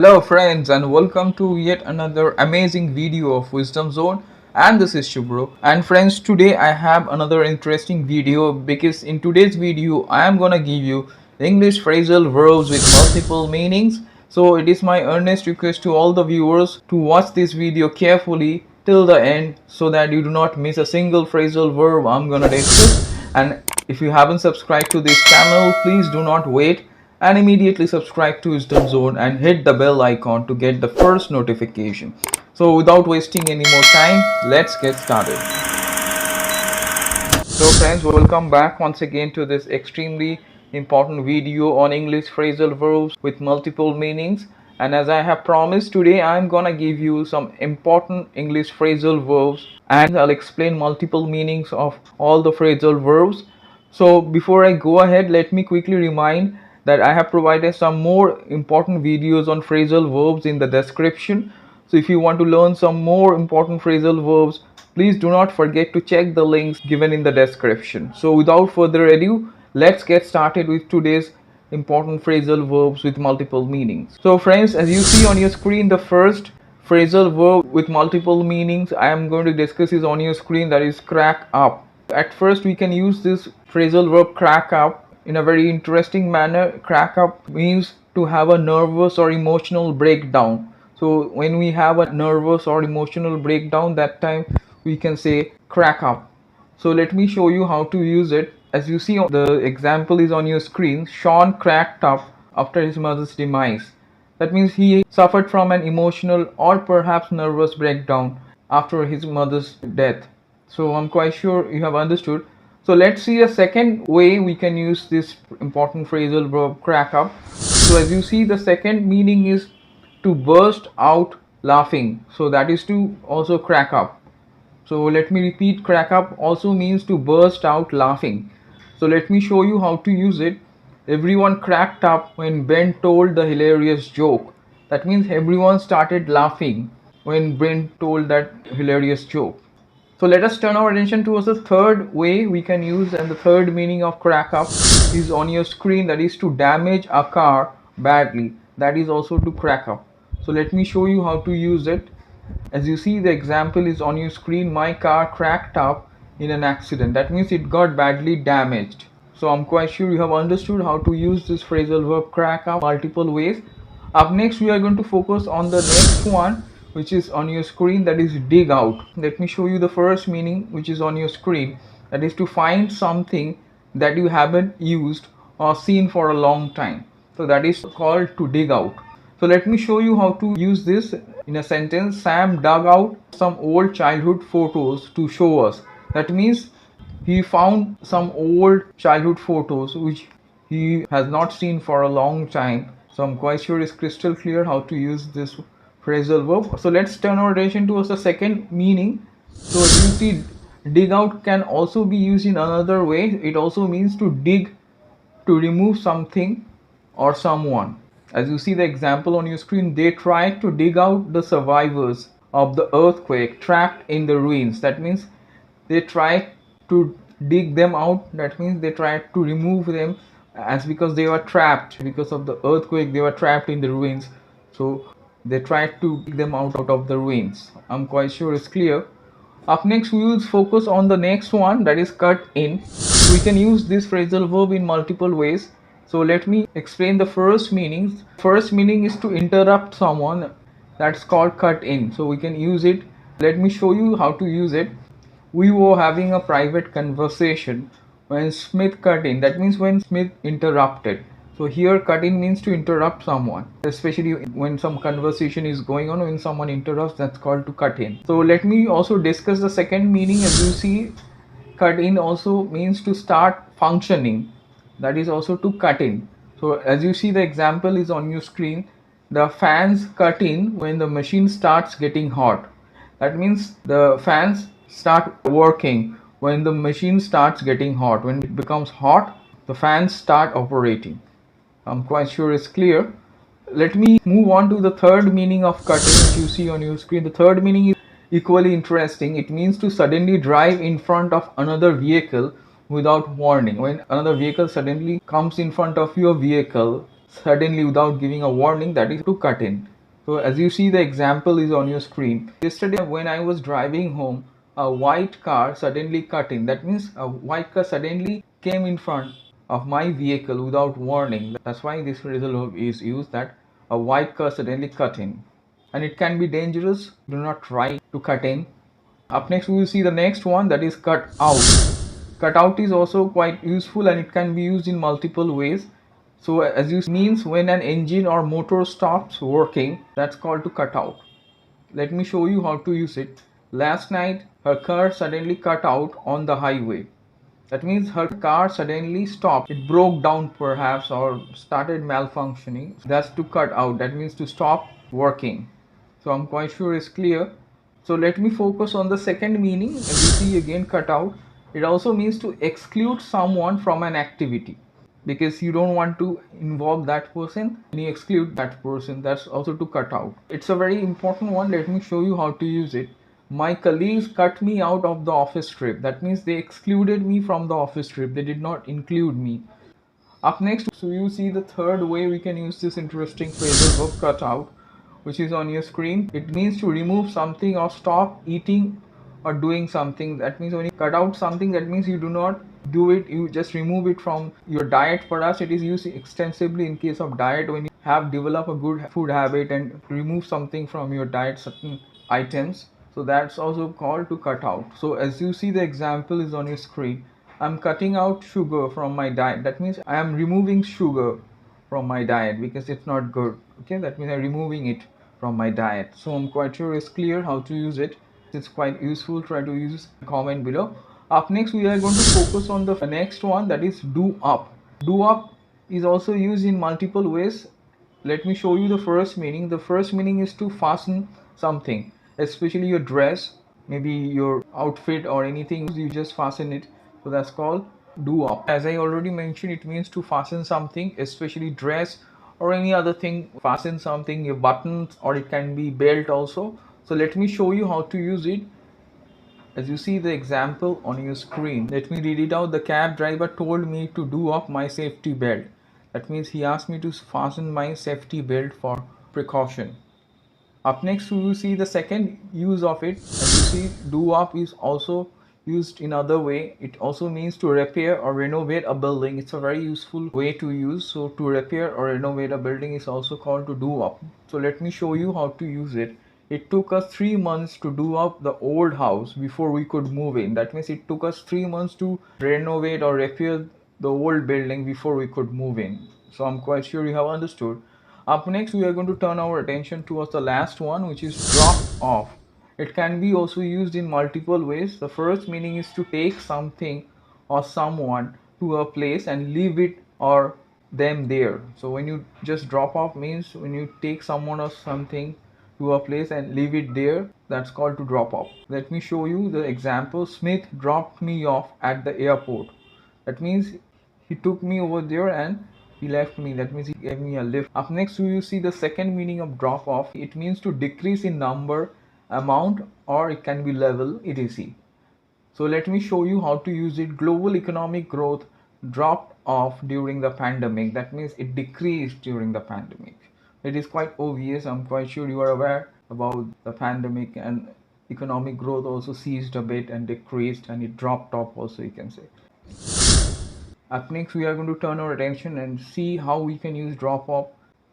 Hello friends and welcome to yet another amazing video of Wisdom Zone, and this is Shubro. And friends, today I have another interesting video because in today's video I am gonna give you English phrasal verbs with multiple meanings. So it is my earnest request to all the viewers to watch this video carefully till the end so that you do not miss a single phrasal verb I'm gonna discuss. And if you haven't subscribed to this channel, please do not wait and immediately subscribe to Wisdom Zone and hit the bell icon to get the first notification. So without wasting any more time, let's get started. So friends, welcome back once again to this extremely important video on English phrasal verbs with multiple meanings. And as I have promised, today I'm gonna give you some important English phrasal verbs and I'll explain multiple meanings of all the phrasal verbs. So before I go ahead, let me quickly remind that I have provided some more important videos on phrasal verbs in the description. So if you want to learn some more important phrasal verbs, please do not forget to check the links given in the description. So without further ado, let's get started with today's important phrasal verbs with multiple meanings. So friends, as you see on your screen, the first phrasal verb with multiple meanings I am going to discuss is on your screen, that is crack up. At first we can use this phrasal verb crack up in a very interesting manner. Crack up means to have a nervous or emotional breakdown. So when we have a nervous or emotional breakdown, that time we can say crack up. So let me show you how to use it. As you see, the example is on your screen. Sean cracked up after his mother's demise. That means he suffered from an emotional or perhaps nervous breakdown after his mother's death. So I'm quite sure you have understood. So let's see a second way we can use this important phrasal verb crack up. So as you see, the second meaning is to burst out laughing. So that is to also crack up. So let me repeat, crack up also means to burst out laughing. So let me show you how to use it. Everyone cracked up when Ben told the hilarious joke. That means everyone started laughing when Ben told that hilarious joke. So let us turn our attention towards the third way we can use, and the third meaning of crack up is on your screen, that is to damage a car badly. That is also to crack up. So let me show you how to use it. As you see, the example is on your screen. My car cracked up in an accident. That means it got badly damaged. So I'm quite sure you have understood how to use this phrasal verb crack up multiple ways. Up next we are going to focus on the next one, which is on your screen, that is dig out. Let me show you the first meaning which is on your screen, that is to find something that you haven't used or seen for a long time. So that is called to dig out. So let me show you how to use this in a sentence. Sam dug out some old childhood photos to show us. That means he found some old childhood photos which he has not seen for a long time. So I'm quite sure it's crystal clear how to use this phrasal verb. So let's turn our attention towards the second meaning. So you see, dig out can also be used in another way. It also means to dig, to remove something or someone. As you see the example on your screen, they tried to dig out the survivors of the earthquake trapped in the ruins. That means they tried to dig them out. That means they tried to remove them, as because they were trapped because of the earthquake, they were trapped in the ruins. So they tried to dig them out of the ruins. I'm quite sure it's clear. Up next we will focus on the next one, that is cut in. We can use this phrasal verb in multiple ways. So let me explain the first meaning. First meaning is to interrupt someone. That's called cut in. So we can use it. Let me show you how to use it. We were having a private conversation when Smith cut in. That means when Smith interrupted. So here cut in means to interrupt someone, especially when some conversation is going on. When someone interrupts, that's called to cut in. So let me also discuss the second meaning. As you see, cut in also means to start functioning. That is also to cut in. So as you see, the example is on your screen. The fans cut in when the machine starts getting hot. That means the fans start working when the machine starts getting hot. When it becomes hot, the fans start operating. I'm quite sure it's clear. Let me move on to the third meaning of cutting, which you see on your screen. The third meaning is equally interesting. It means to suddenly drive in front of another vehicle without warning. When another vehicle suddenly comes in front of your vehicle, suddenly without giving a warning, that is to cut in. So as you see, the example is on your screen. Yesterday when I was driving home, a white car suddenly cut in. That means a white car suddenly came in front of my vehicle without warning. That's why this phrasal verb is used, that a white car suddenly cut in. And it can be dangerous. Do not try to cut in. Up next we will see the next one, that is cut out. Cut out is also quite useful and it can be used in multiple ways. So as you means when an engine or motor stops working, that's called to cut out. Let me show you how to use it. Last night her car suddenly cut out on the highway. That means her car suddenly stopped. It broke down perhaps or started malfunctioning. That's to cut out. That means to stop working. So I'm quite sure it's clear. So let me focus on the second meaning. As you see again, cut out. It also means to exclude someone from an activity, because you don't want to involve that person and you exclude that person. That's also to cut out. It's a very important one. Let me show you how to use it. My colleagues cut me out of the office trip. That means they excluded me from the office trip. They did not include me. Up next, so you see the third way we can use this interesting phrasal verb cut out, which is on your screen. It means to remove something or stop eating or doing something. That means when you cut out something, that means you do not do it, you just remove it from your diet. For us, it is used extensively in case of diet, when you have developed a good food habit and remove something from your diet, certain items. So that's also called to cut out. So as you see, the example is on your screen. I'm cutting out sugar from my diet. That means I am removing sugar from my diet because it's not good. Okay, that means I'm removing it from my diet. So I'm quite sure it's clear how to use it. It's quite useful. Try to use, comment below. Up next we are going to focus on the next one, that is do up. Do up is also used in multiple ways. Let me show you the first meaning. The first meaning is to fasten something, especially your dress, maybe your outfit or anything, you just fasten it. So that's called do up. As I already mentioned, it means to fasten something, especially dress or any other thing. Fasten something, your buttons, or it can be belt also. So let me show you how to use it. As you see the example on your screen, let me read it out. The cab driver told me to do up my safety belt. That means he asked me to fasten my safety belt for precaution. Up next we will see the second use of it. As you see, do up is also used in other way. It also means to repair or renovate a building. It's a very useful way to use. So to repair or renovate a building is also called to do up. So let me show you how to use it. It took us 3 months to do up the old house before we could move in. That means it took us 3 months to renovate or repair the old building before we could move in. So I'm quite sure you have understood. Up next we are going to turn our attention towards the last one, which is drop off. It can be also used in multiple ways. The first meaning is to take something or someone to a place and leave it or them there. So when you just drop off means when you take someone or something to a place and leave it there, that's called to drop off. Let me show you the example. Smith dropped me off at the airport. That means he took me over there and he left me. That means he gave me a lift. Up next we will see the second meaning of drop off. It means to decrease in number, amount, or it can be level, etc. So let me show you how to use it. Global economic growth dropped off during the pandemic. That means it decreased during the pandemic. It is quite obvious. I'm quite sure you are aware about the pandemic, and economic growth also ceased a bit and decreased, and it dropped off also, you can say. Up next we are going to turn our attention and see how we can use drop off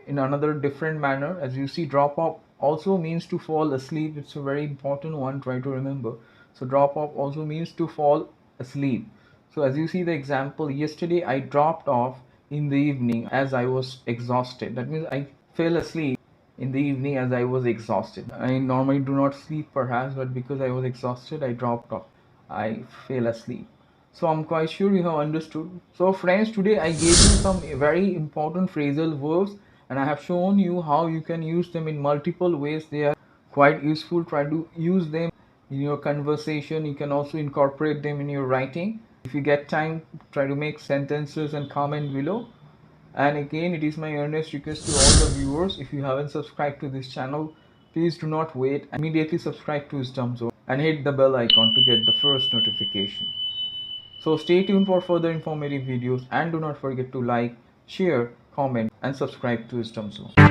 in another different manner. As you see, drop off also means to fall asleep. It's a very important one, try to remember. So drop off also means to fall asleep. So as you see the example, yesterday I dropped off in the evening as I was exhausted. That means I fell asleep in the evening as I was exhausted. I normally do not sleep perhaps, but because I was exhausted I dropped off. I fell asleep. So I'm quite sure you have understood. So friends, today I gave you some very important phrasal verbs and I have shown you how you can use them in multiple ways. They are quite useful. Try to use them in your conversation. You can also incorporate them in your writing. If you get time, try to make sentences and comment below. And again, it is my earnest request to all the viewers, if you haven't subscribed to this channel, please do not wait. Immediately subscribe to Wisdom Zone and hit the bell icon to get the first notification. So stay tuned for further informative videos and do not forget to like, share, comment, and subscribe to Wisdom Zone.